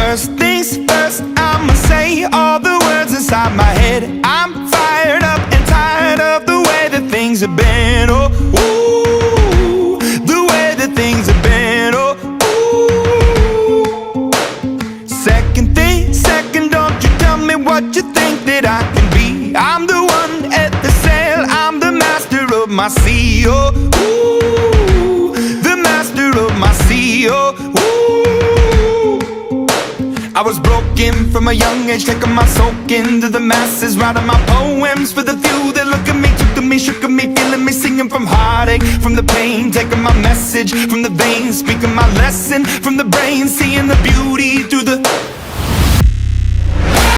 First things first, I'ma say all the words inside my head. I'm fired up and tired of the way that things have been. Oh, ooh, the way that things have been. Oh, ooh. Second, don't you tell me what you think that I can be. I'm the one at the sail, I'm the master of my sea. Oh, ooh, the master of my sea. Oh, ooh. I was broken from a young age, taking my soak into the masses, writing my poems for the few that look at me, took to me, shook at me, feeling me, singing from heartache, from the pain, taking my message from the veins, speaking my lesson from the brain, seeing the beauty through the